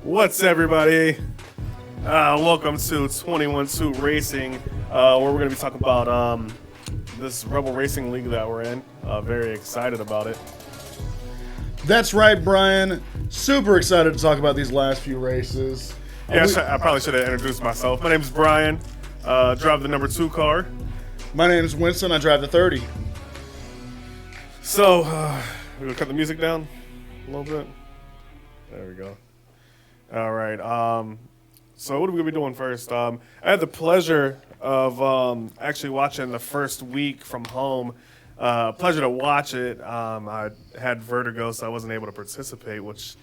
What's everybody? Welcome to 21-2 Racing, where we're going to be talking about this Rebel Racing League that we're in. Very excited about it. That's right, Brian. Super excited to talk about these last few races. Yeah, I probably should have introduced myself. My name's Brian. Drive the number 2 car. My name is Winston. I drive the 30. So, we're going to cut the music down a little bit. There we go. All right. So what are we going to be doing first? I had the pleasure of actually watching the first week from home. Pleasure to watch it. I had vertigo, so I wasn't able to participate, which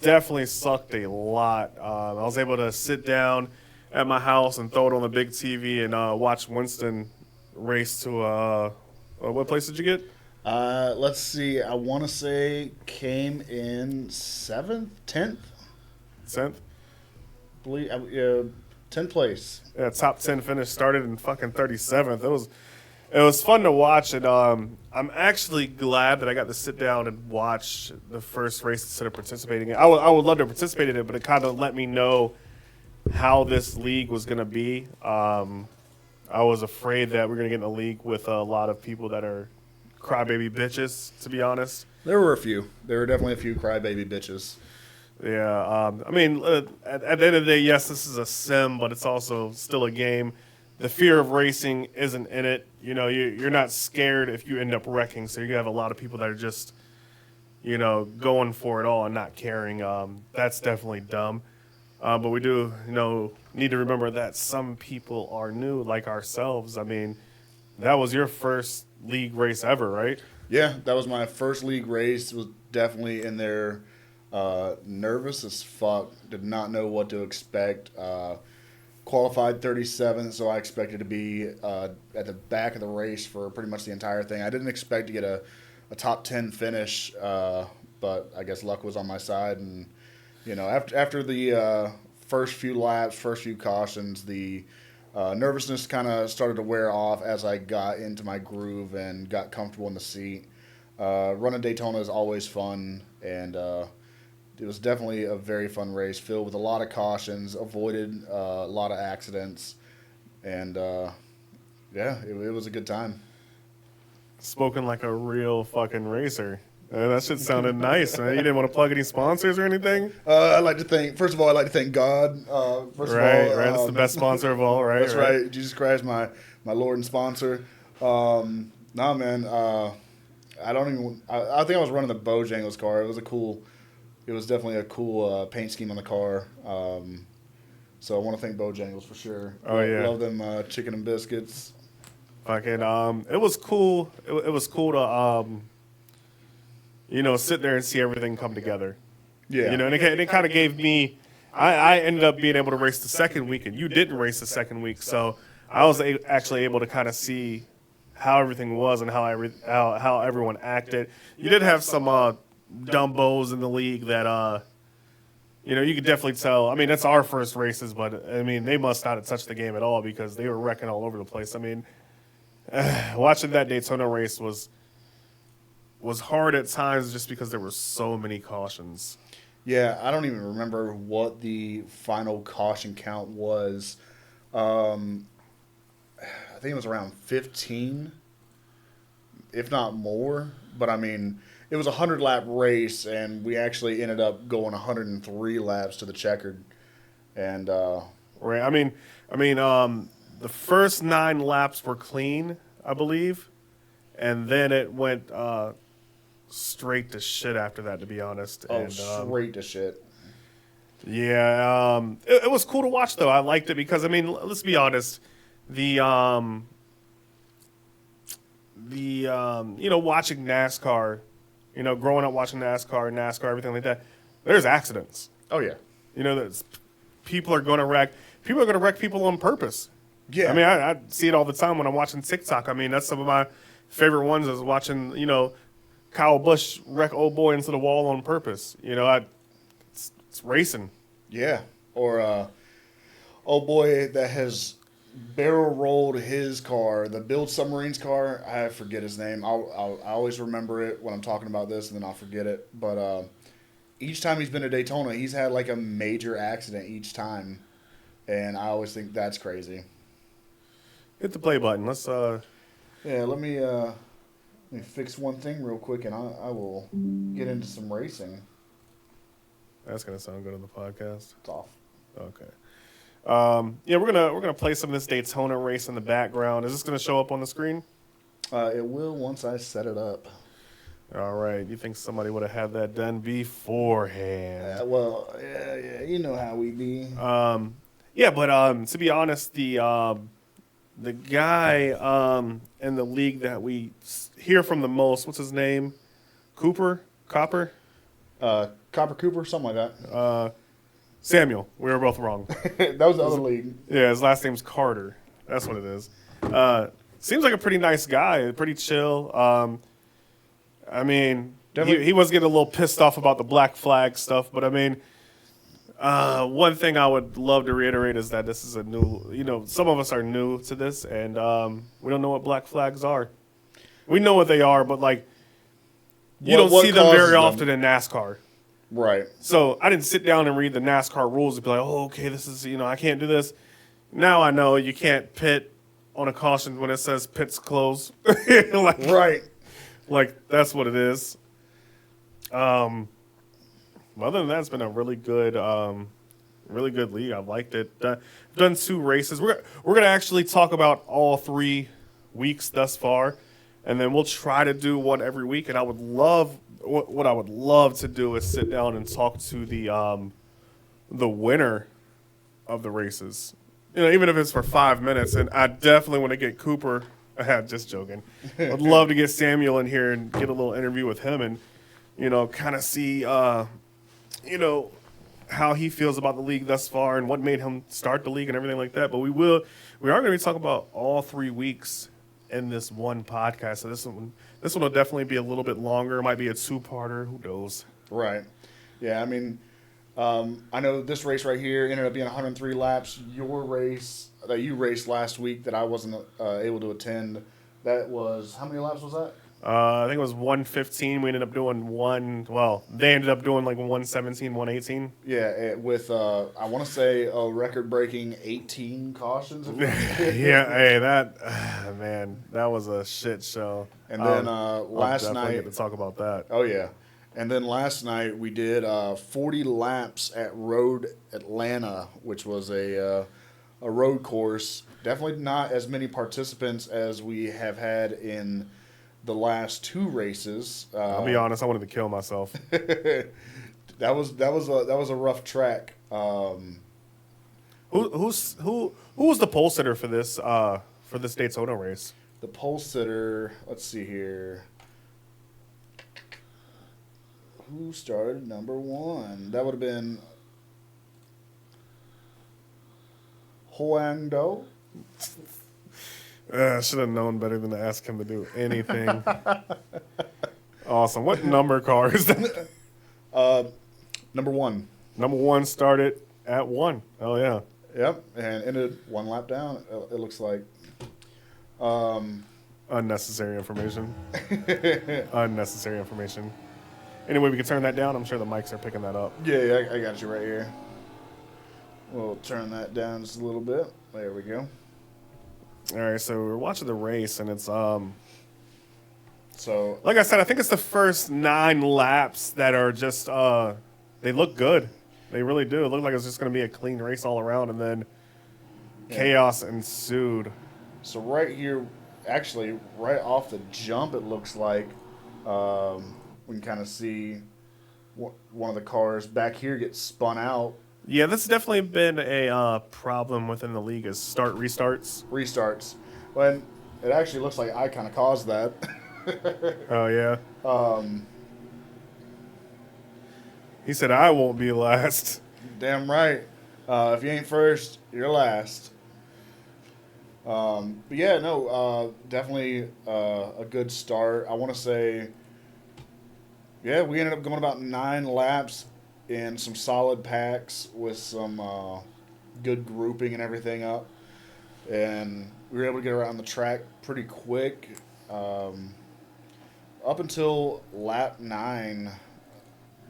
definitely sucked a lot. I was able to sit down at my house and throw it on the big TV and watch Winston race to what place did you get? Let's see. I want to say came in 7th, 10th? 10th? 10th place. Yeah, top 10 finish, started in fucking 37th. It was fun to watch, and I'm actually glad that I got to sit down and watch the first race instead of participating in it. I would love to participate in it, but it kind of let me know how this league was going to be. I was afraid that we're going to get in a league with a lot of people that are crybaby bitches, to be honest. There were a few. There were definitely a few crybaby bitches. Yeah, I mean, at the end of the day, yes, this is a sim, but it's also still a game. The fear of racing isn't in it. You know, you're not scared if you end up wrecking. So you have a lot of people that are just, you know, going for it all and not caring. That's definitely dumb. But we do, need to remember that some people are new, like ourselves. I mean, that was your first league race ever, right? Yeah, that was my first league race. Was definitely in there. Nervous as fuck. Did not know what to expect. Qualified 37th, so I expected to be at the back of the race for pretty much the entire thing. I didn't expect to get a top 10 finish, but I guess luck was on my side. And after the first few laps, first few cautions, the nervousness kind of started to wear off as I got into my groove and got comfortable in the seat. Running Daytona is always fun, and it was definitely a very fun race, filled with a lot of cautions, avoided a lot of accidents, and it was a good time. Spoken like a real fucking racer. That shit sounded nice, man. You didn't want to plug any sponsors or anything? I'd like to thank God. First of all, right. That's the best sponsor of all, right? That's right. Jesus Christ, my Lord and sponsor. Man. I think I was running the Bojangles car. It was definitely a cool paint scheme on the car. So I want to thank Bojangles for sure. Oh, yeah. Love them chicken and biscuits. Fucking, it was cool. It was cool to, sit there and see everything come together. Yeah. And it kind of gave me, I ended up being able to race the second week, and you didn't race the second week. So I was actually able to kind of see how everything was and how everyone acted. You did have some dumbos in the league that, you could definitely tell. I mean, that's our first races, but, I mean, they must not have touched the game at all because they were wrecking all over the place. I mean, watching that Daytona race was hard at times just because there were so many cautions. Yeah, I don't even remember what the final caution count was. I think it was around 15, if not more. But, I mean, it was a 100-lap race, and we actually ended up going 103 laps to the checkered. And right. I mean, the first 9 laps were clean, I believe, and then it went straight to shit after that, to be honest. Oh, and, straight to shit. Yeah, it was cool to watch though. I liked it because, I mean, let's be honest, the watching NASCAR, growing up watching NASCAR, everything like that, there's accidents. Oh yeah. People are going to wreck people on purpose. Yeah. I mean, I see it all the time when I'm watching TikTok. I mean, that's some of my favorite ones is watching, Kyle Busch wreck old boy into the wall on purpose. It's racing. Yeah. Or old boy that has barrel rolled his car, the Build Submarines car. I forget his name. I always remember it when I'm talking about this, and then I'll forget it. But each time he's been to Daytona, he's had like a major accident each time, and I always think that's crazy. Hit the play button. Let's Yeah, let me fix one thing real quick, and I will get into some racing. That's gonna sound good on the podcast. It's off. Okay. Yeah, we're gonna play some of this Daytona race in the background. Is this gonna show up on the screen? It will once I set it up. All right. You think somebody would have had that done beforehand? Well, yeah, you know how we be. Yeah, but to be honest, the guy in the league that we hear from the most, what's his name? Copper? Copper Cooper, something like that. Samuel. We were both wrong. That was the other league. Yeah, his last name's Carter. That's what it is. Seems like a pretty nice guy, pretty chill. I mean, he was getting a little pissed off about the black flag stuff, but I mean, one thing I would love to reiterate is that this is a new, some of us are new to this, and we don't know what black flags are. We know what they are, but like, you don't see them very often in NASCAR. Right. So I didn't sit down and read the NASCAR rules and be like, oh, okay, this is, I can't do this. Now I know you can't pit on a caution when it says pits closed. Right. Like, that's what it is. Other than that, it's been a really good league. I've liked it. I've done 2 races. We're going to actually talk about all 3 weeks thus far, and then we'll try to do one every week. And I would love, what I would love to do is sit down and talk to the winner of the races. Even if it's for 5 minutes. And I definitely want to get Cooper. Just joking. I'd love to get Samuel in here and get a little interview with him and, kind of see, how he feels about the league thus far and what made him start the league and everything like that. But we are going to be talking about all 3 weeks in this one podcast. So this one will definitely be a little bit longer. It might be a 2-parter. Who knows? Right. Yeah, I mean, I know this race right here ended up being 103 laps. Your race that you raced last week that I wasn't able to attend, that was, how many laps was that? I think it was 115. We ended up doing they ended up doing like 117, 118. Yeah, with, I want to say, a record-breaking 18 cautions. Yeah, hey, man, that was a shit show. And then last night, get to talk about that. Oh, yeah. And then last night we did 40 laps at Road Atlanta, which was a road course. Definitely not as many participants as we have had in the last 2 races. I'll be honest, I wanted to kill myself. that was a rough track. Who was the pole sitter for this Daytona race? The pole sitter. Let's see here. Who started number 1? That would have been Hoang Do. I should have known better than to ask him to do anything. Awesome. What number car is that? Number 1. Number 1 started at 1. Oh, yeah. Yep, and ended 1 lap down, it looks like. Unnecessary information. Unnecessary information. Anyway, we can turn that down. I'm sure the mics are picking that up. Yeah, I got you right here. We'll turn that down just a little bit. There we go. All right, so we're watching the race, and it's So, like I said, I think it's the first 9 laps that are just they look good. They really do. It looked like it's just going to be a clean race all around, and then chaos ensued. So right here, actually, right off the jump, it looks like we can kind of see one of the cars back here get spun out. Yeah, this has definitely been a problem within the league is restarts. When it actually looks like I kind of caused that. Oh, yeah. He said, I won't be last. Damn right. If you ain't first, you're last. But yeah, no, definitely a good start. I want to say, yeah, we ended up going about 9 laps in some solid packs with some good grouping and everything up. And we were able to get around the track pretty quick. Up until lap 9,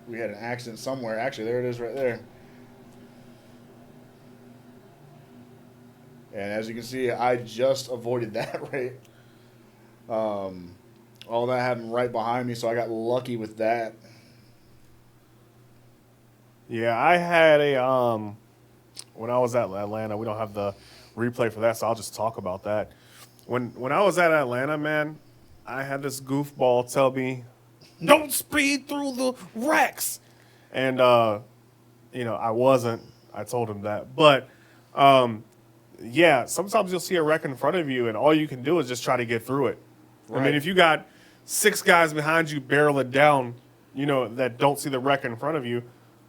we had an accident somewhere. Actually, there it is right there. And as you can see, I just avoided that right. All that happened right behind me, so I got lucky with that. Yeah, I had a when I was at Atlanta. We don't have the replay for that, so I'll just talk about that. When I was at Atlanta, man, I had this goofball tell me, "Don't speed through the wrecks," and I wasn't. I told him that, but yeah, sometimes you'll see a wreck in front of you, and all you can do is just try to get through it. Right. I mean, if you got 6 guys behind you barreling down, that don't see the wreck in front of you,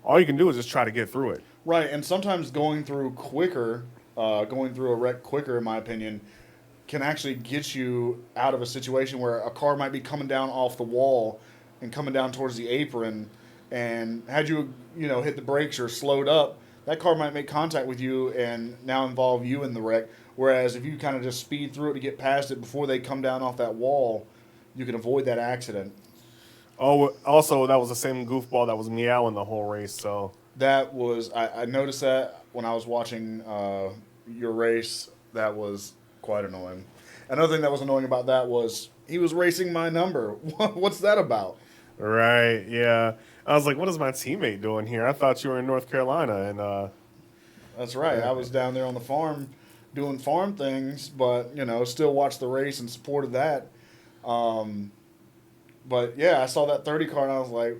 all you can do is just try to get through it. Right, and sometimes going through a wreck quicker, in my opinion, can actually get you out of a situation where a car might be coming down off the wall and coming down towards the apron, and had you, hit the brakes or slowed up, that car might make contact with you and now involve you in the wreck. Whereas if you kind of just speed through it to get past it before they come down off that wall, you can avoid that accident. Oh, also, that was the same goofball that was meowing the whole race, so... That was... I noticed that when I was watching your race. That was quite annoying. Another thing that was annoying about that was he was racing my number. What's that about? Right, yeah. I was like, what is my teammate doing here? I thought you were in North Carolina, and... That's right. I was down there on the farm doing farm things, but, still watched the race and supported that. But, yeah, I saw that 30 car, and I was like,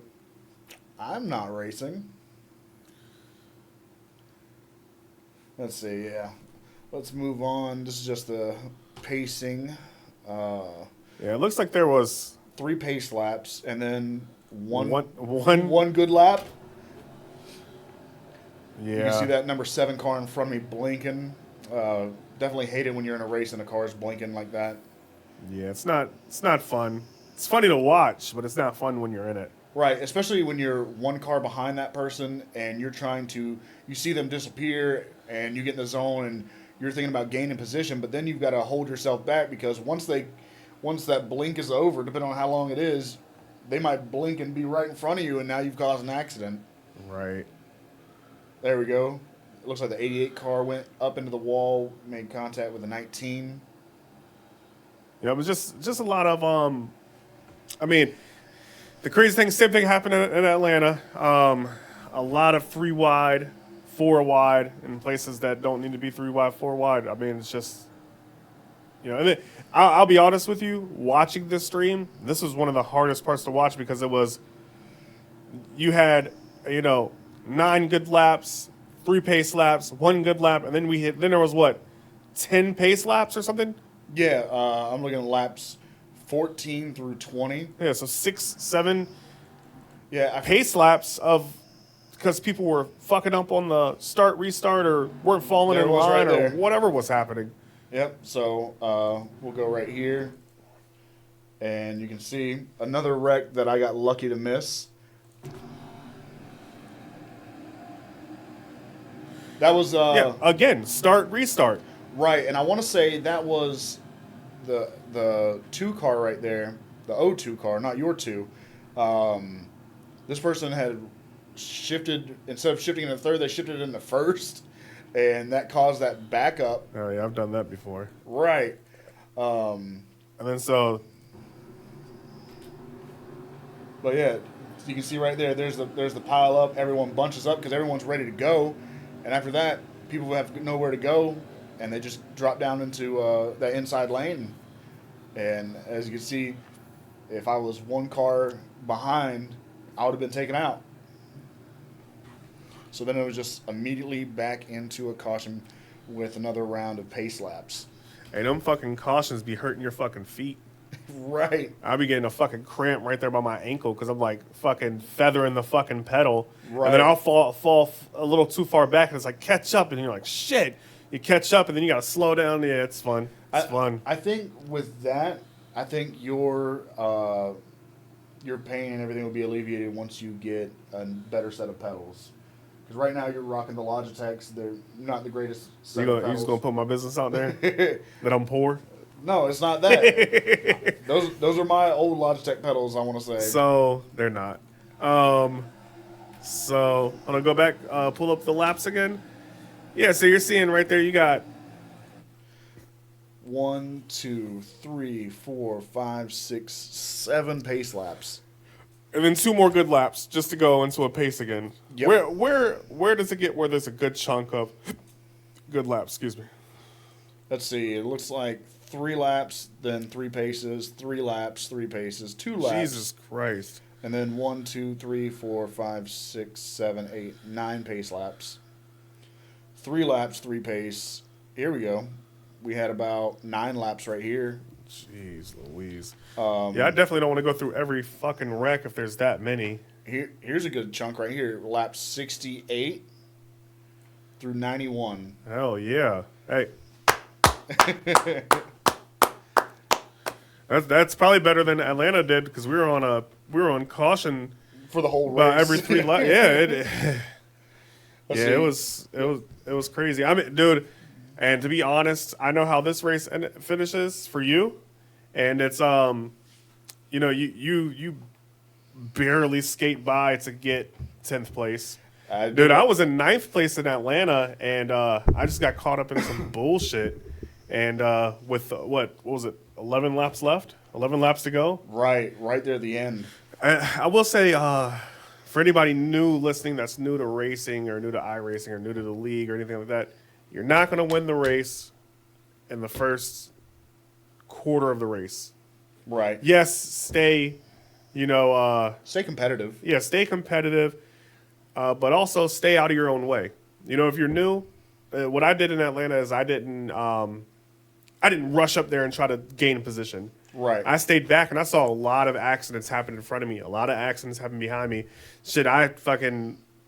I'm not racing. Let's see, yeah. Let's move on. This is just the pacing. Yeah, it looks like there was... 3 pace laps, and then one good lap. Yeah. You can see that number 7 car in front of me blinking. Definitely hate it when you're in a race and the car is blinking like that. Yeah, it's not fun. It's funny to watch, but it's not fun when you're in it. Right, especially when you're 1 car behind that person and you see them disappear and you get in the zone and you're thinking about gaining position, but then you've got to hold yourself back because once that blink is over, depending on how long it is, they might blink and be right in front of you, and now you've caused an accident. Right. There we go. It looks like the 88 car went up into the wall, made contact with the 19. Yeah, it was just a lot of I mean, the crazy thing, same thing happened in Atlanta. A lot of 3 wide, 4 wide in places that don't need to be 3 wide, 4 wide. I mean, it's just, and then, I'll be honest with you, watching this stream, this was one of the hardest parts to watch because you had, 9 good laps, 3 pace laps, 1 good lap, and then there was 10 pace laps or something? Yeah, I'm looking at laps 14 through 20. Yeah, so 6, 7 pace laps because people were fucking up on the start, restart, or weren't falling in line or whatever was happening. Yep, so we'll go right here. And you can see another wreck that I got lucky to miss. That was... again, start, restart. Right, and I want to say that was the 2 car right there, the O2 car, not your 2. This person had shifted, instead of shifting into 3rd, they shifted into 1st, and that caused that backup. Oh, yeah, I've done that before. Right. And then so... But yeah, you can see right there, there's the pile up, everyone bunches up because everyone's ready to go, and after that, people have nowhere to go, and they just drop down into that inside lane. And as you can see, if I was 1 car behind, I would have been taken out. So then it was just immediately back into a caution with another round of pace laps. Hey, them fucking cautions be hurting your fucking feet. Right. I'll be getting a fucking cramp right there by my ankle because I'm like fucking feathering the fucking pedal. Right. And then I'll fall a little too far back and it's like catch up and you're like shit. You catch up and then you got to slow down. Yeah, it's fun. It's fun. I think with that, your pain and everything will be alleviated once you get a better set of pedals. Because right now you're rocking the Logitechs. They're not the greatest set of pedals. You just going to put my business out there? That I'm poor? No, it's not that. Those are my old Logitech pedals, I want to say. So, they're not. So I'm gonna go back, pull up the laps again. Yeah, so you're seeing right there, you got 1, 2, 3, 4, 5, 6, 7 pace laps. and then 2 more good laps just to go into a pace again. Yep. Where does it get where there's a good chunk of good laps? Excuse me. Let's see. It looks like 3 laps, then 3 paces, 3 laps, 3 paces, 2 laps. Jesus Christ. And then 1, 2, 3, 4, 5, 6, 7, 8, 9 pace laps. 3 laps, 3 pace. Here we go. We had about 9 laps right here. Jeez Louise. Yeah, I definitely don't want to go through every fucking wreck if there's that many. Here's a good chunk right here. Laps 68 through 91. Hell yeah. Hey. That's probably better than Atlanta did because we were on caution For the whole race. about every 3 laps. Yeah, Let's yeah, see. it was crazy. I mean, dude, and to be honest, I know how this race finishes for you, and it's you know, you barely skate by to get 10th place. Dude, I was in 9th place in Atlanta, and I just got caught up in some bullshit. And with what was it? 11 laps left. 11 laps to go. right there at the end. I will say, for anybody new listening that's new to racing or new to iRacing or new to the league or anything like that, you're not going to win the race in the first quarter of the race. Right. Yes, stay, you know, Stay competitive. yeah, stay competitive, but also stay out of your own way. You know, if you're new, what I did in Atlanta is I didn't rush up there and try to gain a position. Right. I stayed back and I saw a lot of accidents happen in front of me. A lot of accidents happen behind me. Shit,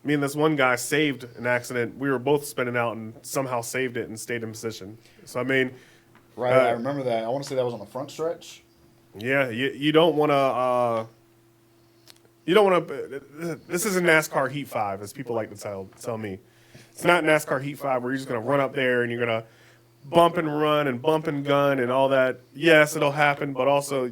me and this one guy saved an accident. We were both spinning out and somehow saved it and stayed in position. So, I mean, Right. I remember that. I want to say that was on the front stretch. yeah, you don't want to, this isn't NASCAR Heat 5, as people like to tell me. It's not NASCAR Heat 5 where you're just going to run up there and you're going to bump and run and bump and gun and all that. Yes, it'll happen, but also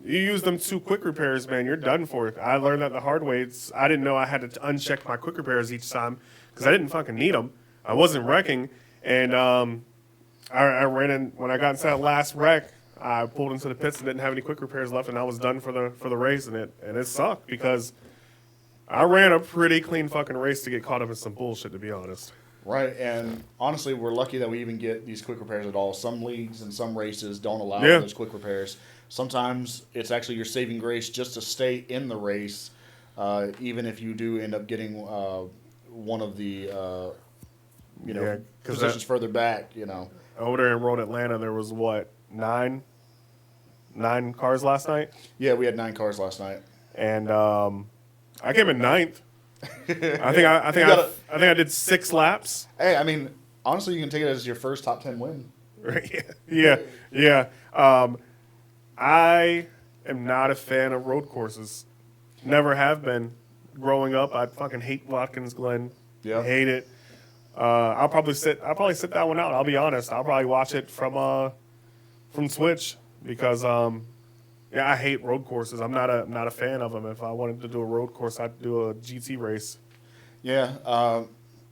you use them 2 quick repairs, man, you're done for it. I learned that the hard way. I didn't know I had to uncheck my quick repairs each time because I didn't fucking need them. I wasn't wrecking, and I ran in when I got into that last wreck. I pulled into the pits and didn't have any quick repairs left, and I was done for the race, and it sucked because I ran a pretty clean fucking race to get caught up in some bullshit, to be honest. Right. And honestly, we're lucky that we even get these quick repairs at all. Some leagues and some races don't allow Yeah. those quick repairs. Sometimes it's actually your saving grace just to stay in the race, even if you do end up getting one of the Yeah, 'cause positions further back. Over there in Road Atlanta, there was what, nine cars last night, Yeah, we had 9 cars last night. and I came in 9th. I think I did 6 laps. Hey, I mean, honestly, you can take it as your first top 10 win. Right? Yeah. I am not a fan of road courses. Never have been. Growing up, I fucking hate Watkins Glen. Yeah. Hate it. I'll probably sit that one out. I'll be honest. I'll probably watch it from Twitch because I hate road courses. I'm not a fan of them. If I wanted to do a road course, I'd do a GT race. Yeah, I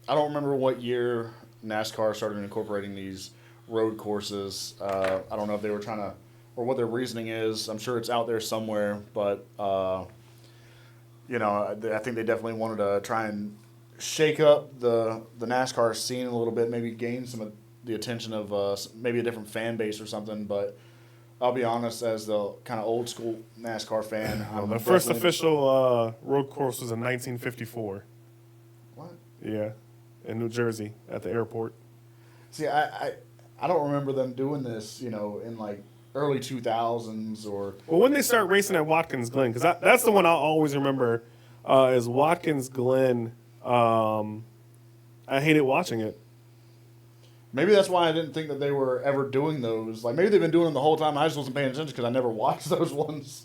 don't remember what year NASCAR started incorporating these road courses. I don't know if they were trying to, or what their reasoning is. I'm sure it's out there somewhere, but I think they definitely wanted to try and shake up the NASCAR scene a little bit, maybe gain some of the attention of maybe a different fan base or something. But I'll be honest, as the kind of old school NASCAR fan, The first official road course was in 1954. What? Yeah, in New Jersey at the airport. See, I don't remember them doing this, in like early 2000s or. Well, when they start racing at Watkins Glen, because that's the one I'll always remember, is Watkins Glen. I hated watching it. Maybe that's why I didn't think that they were ever doing those. Like, maybe they've been doing them the whole time. I just wasn't paying attention because I never watched those ones.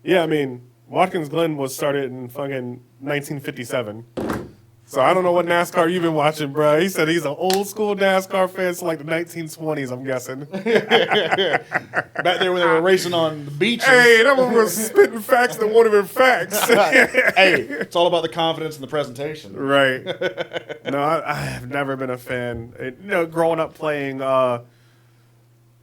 Yeah, I mean, Watkins Glen was started in fucking 1957. So I don't know what NASCAR you've been watching, bro. He said he's an old school NASCAR fan, so like the 1920s, I'm guessing. Back there when they were racing on the beaches. Hey, that one was spitting facts that weren't even facts. Hey, it's all about the confidence and the presentation. Right. No, I have never been a fan. Growing up playing, playing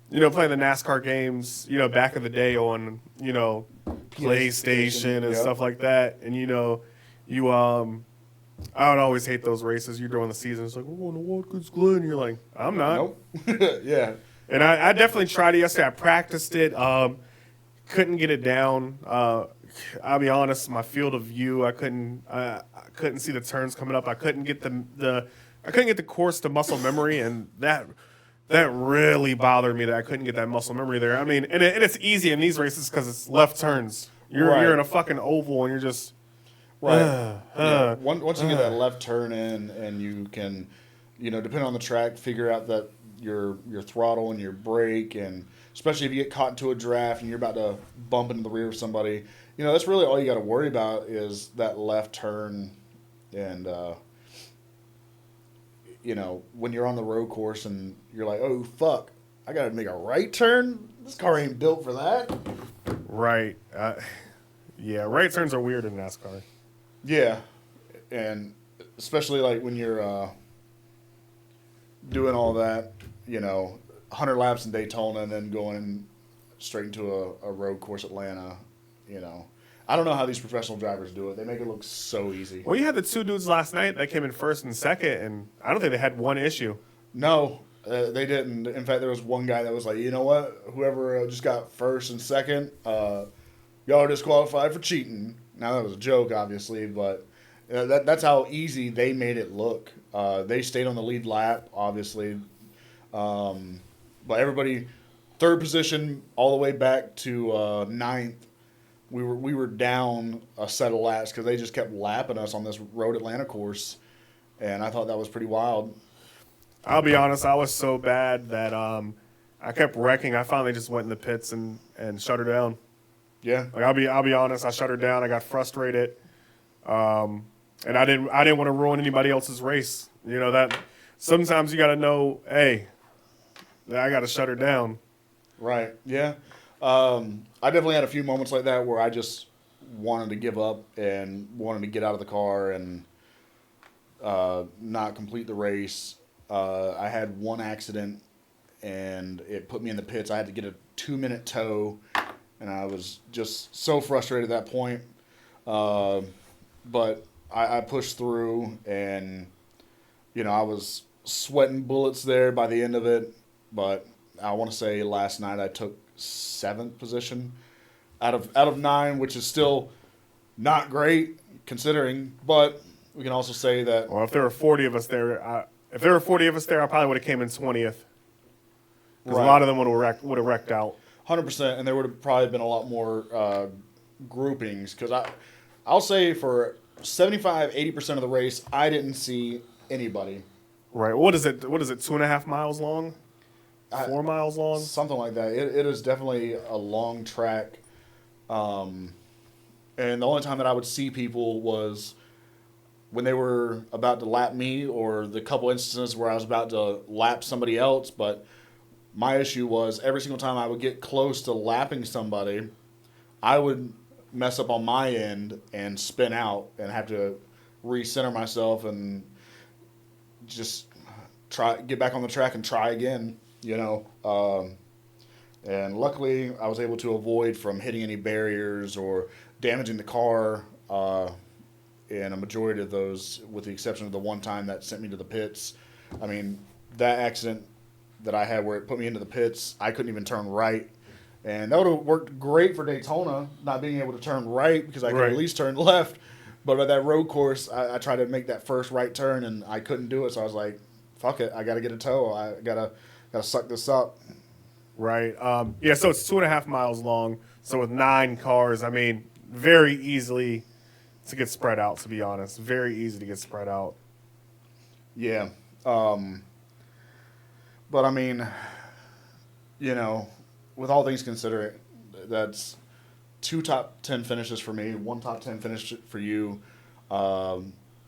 the NASCAR games, back in the day on, PlayStation and stuff like that. And, I would always hate those races. You're during the season. It's like, we're going to Watkins Glen. You're like, I'm not. Nope. Yeah. And I definitely tried it yesterday. I practiced it. Couldn't get it down. I'll be honest. My field of view, I couldn't see the turns coming up. I couldn't get the course to muscle memory, and that really bothered me that I couldn't get that muscle memory there. I mean, and it's easy in these races because it's left turns. You're in a fucking oval, and you're just. Right. Once you get that left turn in, and you can, depending on the track, figure out that your throttle and your brake, and especially if you get caught into a draft and you're about to bump into the rear of somebody, that's really all you got to worry about is that left turn, and when you're on the road course and you're like, oh fuck, I got to make a right turn. This car ain't built for that. Right. Yeah. Right turns are weird in NASCAR. Yeah, and especially like when you're doing all that, 100 laps in Daytona and then going straight into a road course Atlanta, I don't know how these professional drivers do it. They make it look so easy. Well, you had the two dudes last night that came in first and second, and I don't think they had one issue. No, they didn't. In fact, there was one guy that was like, you know what? Whoever just got first and second, y'all are disqualified for cheating. Now, that was a joke, obviously, but that's how easy they made it look. They stayed on the lead lap, obviously. But everybody, third position all the way back to ninth, we were down a set of laps because they just kept lapping us on this Road Atlanta course, and I thought that was pretty wild. I'll be honest, I was so bad that I kept wrecking. I finally just went in the pits and shut her down. Yeah, like I'll be honest. I shut her down. I got frustrated, and I didn't want to ruin anybody else's race. That sometimes you got to know, hey, I got to shut her down. Right. Yeah. I definitely had a few moments like that where I just wanted to give up and wanted to get out of the car and not complete the race. I had one accident, and it put me in the pits. I had to get a 2-minute tow. And I was just so frustrated at that point. But I pushed through, and, I was sweating bullets there by the end of it. But I want to say last night I took 7th position out of 9, which is still not great considering. But we can also say that. Well, if there were 40 of us there, I probably would have came in 20th. Because a lot of them would have wrecked out. 100%, and there would have probably been a lot more groupings, because I'll say for 75-80% of the race, I didn't see anybody. Right. What is it? 2.5 miles long? 4 miles long? Something like that. It is definitely a long track. And the only time that I would see people was when they were about to lap me, or the couple instances where I was about to lap somebody else, but my issue was every single time I would get close to lapping somebody, I would mess up on my end and spin out and have to recenter myself and just get back on the track and try again, And luckily, I was able to avoid from hitting any barriers or damaging the car in a majority of those, with the exception of the one time that sent me to the pits. I mean, that accident that I had where it put me into the pits, I couldn't even turn right. And that would have worked great for Daytona, not being able to turn right, because I could at least turn left. But at that road course, I tried to make that first right turn, and I couldn't do it. So I was like, fuck it, I got to get a tow. I got to suck this up. Right. So it's 2.5 miles long. So with 9 cars, I mean, very easily to get spread out, to be honest. Very easy to get spread out. Yeah. But, I mean, with all things considered, that's 2 top 10 finishes for me, 1 top 10 finish for you.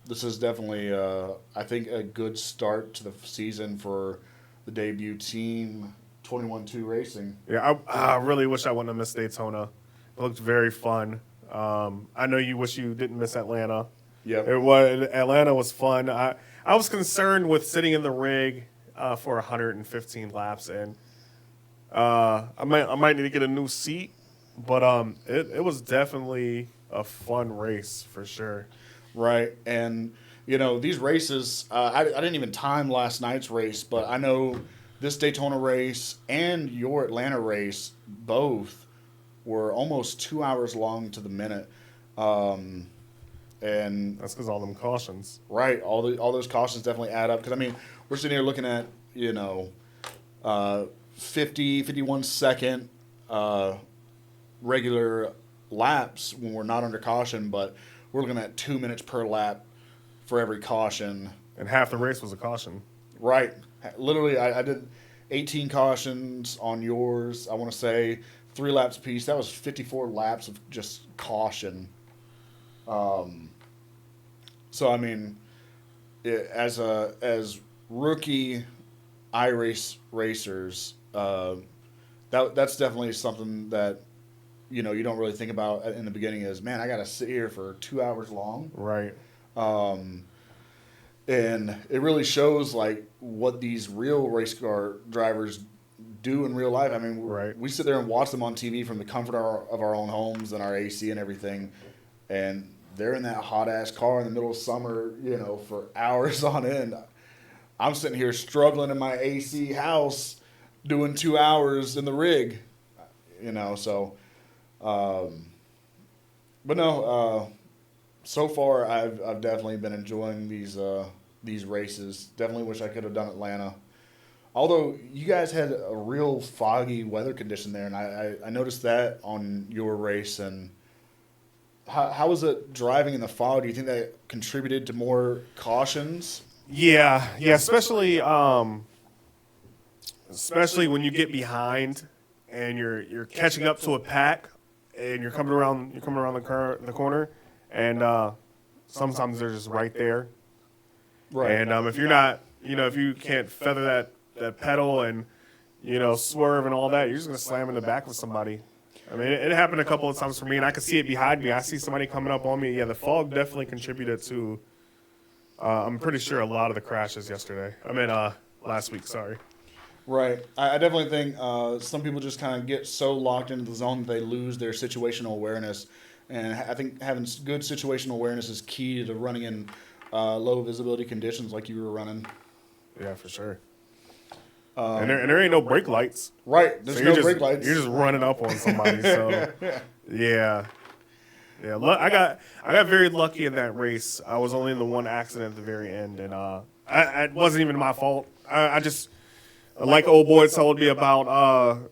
this is definitely, I think, a good start to the season for the debut team, 21-2 Racing. Yeah, I really wish I wouldn't have missed Daytona. It looked very fun. I know you wish you didn't miss Atlanta. Yep. Atlanta was fun. I was concerned with sitting in the rig for 115 laps, and I might need to get a new seat, but it was definitely a fun race for sure. Right. And, these races, I didn't even time last night's race, but I know this Daytona race and your Atlanta race both were almost 2 hours long to the minute. And That's because all them cautions. right, all those cautions definitely add up. Because, we're sitting here looking at, 51 second regular laps when we're not under caution, but we're looking at 2 minutes per lap for every caution. And half the race was a caution. Right. Literally, I did 18 cautions on yours. I want to say 3 laps apiece. That was 54 laps of just caution. So as rookie iRace racers, that's definitely something that you don't really think about in the beginning. Is, man, I got to sit here for 2 hours long. Right. And it really shows like what these real race car drivers do in real life. Right. We sit there and watch them on TV from the comfort of our own homes and our AC and everything, and they're in that hot ass car in the middle of summer, for hours on end. I'm sitting here struggling in my AC house, doing 2 hours in the rig, So, but no. So far, I've definitely been enjoying these races. Definitely wish I could have done Atlanta. Although you guys had a real foggy weather condition there, and I noticed that on your race. And how was it driving in the fog? Do you think that contributed to more cautions? Yeah, especially when you get behind and you're catching up to a pack, and you're coming around the corner. And sometimes they're just right there. Right. And if you're not, if you can't feather that pedal and, swerve and all that, you're just going to slam in the back with somebody. It happened a couple of times for me, and I could see it behind me. I see somebody coming up on me. Yeah, the fog definitely contributed to, I'm pretty sure, a lot of the crashes yesterday. Last week, sorry. Right. I definitely think some people just kind of get so locked into the zone that they lose their situational awareness. And I think having good situational awareness is key to running in low visibility conditions like you were running. Yeah, for sure. And there ain't no brake lights. Right. There's no brake lights. You're just running up on somebody. So, yeah. I got very lucky in that race. I was only in the one accident at the very end, and it wasn't even my fault. I just, like old boy told me about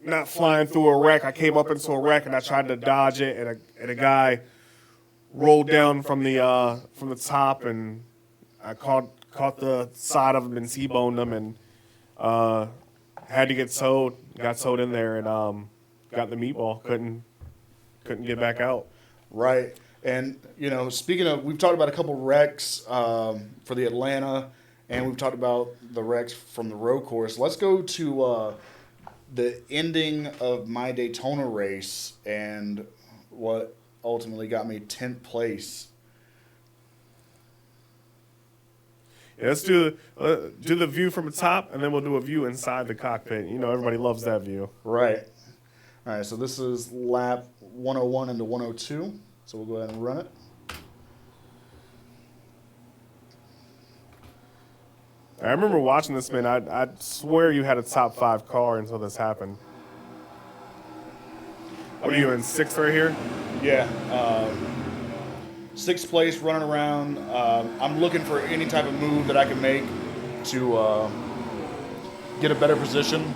not flying through a wreck. I came up into a wreck and I tried to dodge it, and a guy rolled down from the top, and I caught the side of him and T-boned him, and had to get towed. Got towed in there and got the meatball. Couldn't get back out. Right. And speaking of, we've talked about a couple wrecks for the Atlanta, and we've talked about the wrecks from the road course. Let's go to the ending of my Daytona race and what ultimately got me 10th place. Yeah, let's do the view from the top, and then we'll do a view inside the cockpit. Everybody loves that view. Right. All right, so this is lap 101 into 102. So we'll go ahead and run it. I remember watching this, man. I swear you had a top 5 car until this happened. What are you in, 6th right here? Yeah. 6th place, running around. I'm looking for any type of move that I can make to get a better position.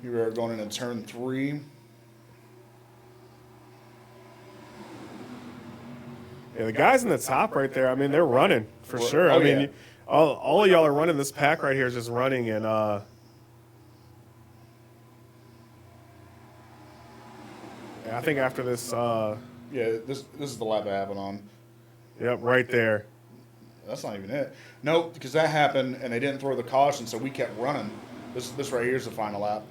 You are going into turn 3. Yeah, the guys in the top right there, they're running for sure. Oh, yeah. all of y'all are running this pack right here is just running and I think after this this is the lap that happened on. yep, right there. That's not even it. Nope, because that happened and they didn't throw the caution, so we kept running. This right here is the final lap.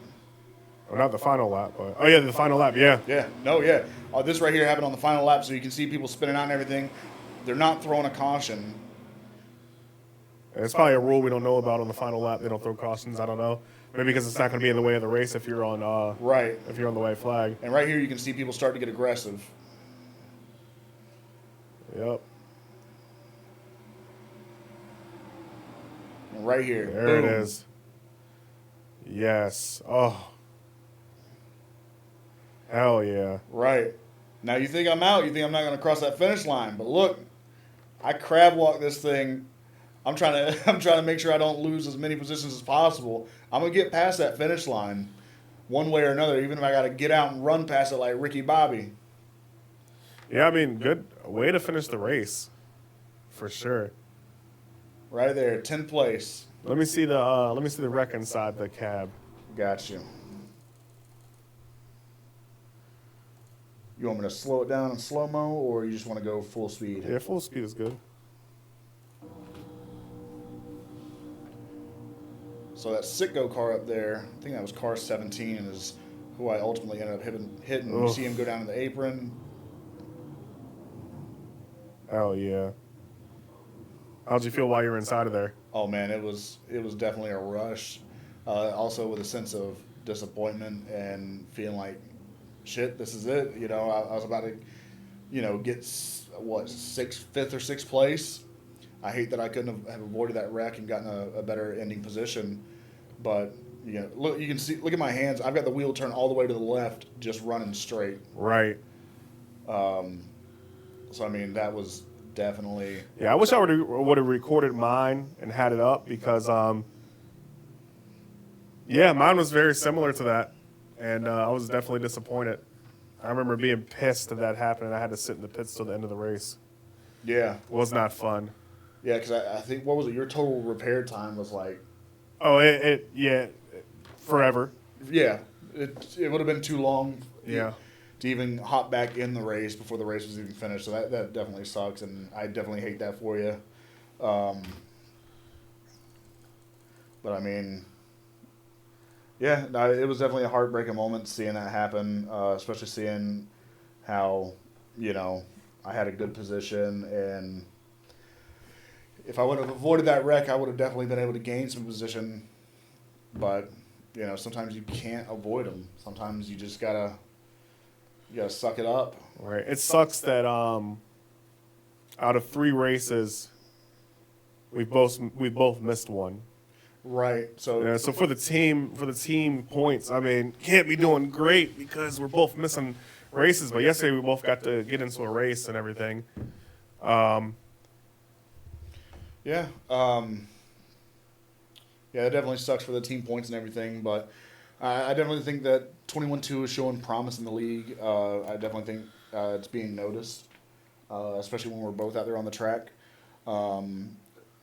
Or not the final lap, but oh yeah, the final lap, yeah. Yeah, no, yeah. This right here happened on the final lap, so you can see people spinning out and everything. They're not throwing a caution. And it's probably a rule we don't know about on the final lap. They don't throw cautions. I don't know. Maybe because it's not going to be in the way of the race if you're on Right. if you're on the white flag. And right here you can see people start to get aggressive. Yep. And right here. There boom. it is. Yes. Oh. Hell yeah. Right. Now you think I'm out. You think I'm not going to cross that finish line. But look, I crab walk this thing. I'm trying to make sure I don't lose as many positions as possible. I'm going to get past that finish line one way or another, even if I got to get out and run past it like Ricky Bobby. Yeah, I mean, good way to finish the race. For sure. Right there, 10th place. Let me see the wreck inside the cab. Got you. You want me to slow it down in slow-mo, or you just want to go full speed? Yeah, full speed is good. So that Sitco car up there, I think that was car 17, is who I ultimately ended up hitting. You Ugh. see him go down to the apron. Hell yeah. How'd you feel while you were inside of there? Oh man, it was definitely a rush. Also with a sense of disappointment and feeling like, shit, this is it. You know, I was about to, get fifth or sixth place. I hate that I couldn't have avoided that wreck and gotten a better ending position. But look, you can see. Look at my hands. I've got the wheel turned all the way to the left, just running straight. Right. So I mean, that was definitely. Yeah, I wish I would have recorded mine and had it up because, yeah, mine was very similar to that, and I was definitely disappointed. I remember being pissed that happened, and I had to sit in the pits till the end of the race. Yeah. It was not fun. Yeah, because I think, what was it? Your total repair time was like. Oh, yeah, forever. Yeah, it would have been too long. Yeah. To even hop back in the race before the race was even finished. So that definitely sucks, and I definitely hate that for you. But I mean, yeah, no, it was definitely a heartbreaking moment seeing that happen, especially seeing how, I had a good position, and if I would have avoided that wreck, I would have definitely been able to gain some position. But, sometimes you can't avoid them. Sometimes you just gotta suck it up. Right. It sucks that out of 3 races, we both missed one. Right. So Yeah, so for the team points, I mean, can't be doing great because we're both missing races. But yesterday we both got to get into a race and everything. yeah. Yeah, it definitely sucks for the team points and everything, but I definitely think that 21-2 is showing promise in the league. I definitely think it's being noticed, especially when we're both out there on the track.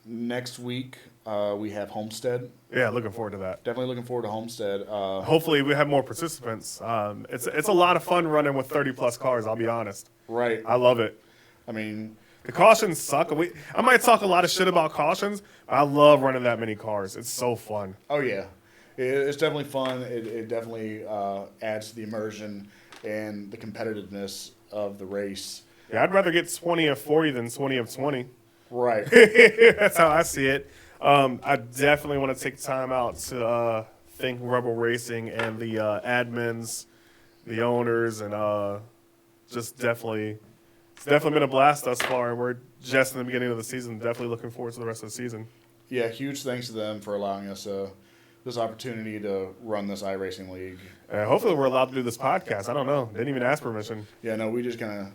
Next week, we have Homestead. Yeah, looking forward to that. Definitely looking forward to Homestead. Hopefully we have more participants. It's a lot of fun running with 30-plus cars, I'll be honest. Right. I love it. I mean, The cautions suck. I might talk a lot of shit about cautions, but I love running that many cars. It's so fun. oh yeah, it's definitely fun. It definitely adds to the immersion and the competitiveness of the race. Yeah, I'd rather get 20 of 40 than 20 of 20. Right. That's how I see it. I definitely want to take time out to thank Rebel Racing and the admins, the owners, and just definitely, it's definitely been a blast thus far. And we're just in the beginning of the season. Definitely looking forward to the rest of the season. Yeah, huge thanks to them for allowing us this opportunity to run this iRacing league. Hopefully we're allowed to do this podcast. I don't know. Didn't even ask permission. Yeah, no, we just kind of.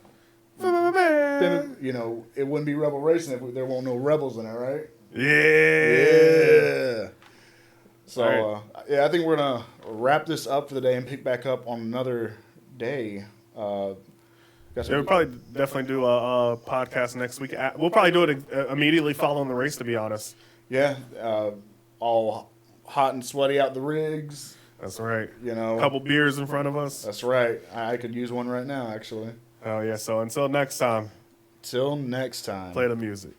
It wouldn't be Rebel Racing if there weren't no rebels in it, right? Yeah. Yeah. So, I think we're going to wrap this up for the day and pick back up on another day. We'll probably definitely do a podcast next week. We'll probably do it immediately following the race, to be honest. Yeah, all hot and sweaty out the rigs. That's right. You know, A couple beers in front of us. that's right. I could use one right now, actually. Oh yeah. So until next time, Till next time. play the music.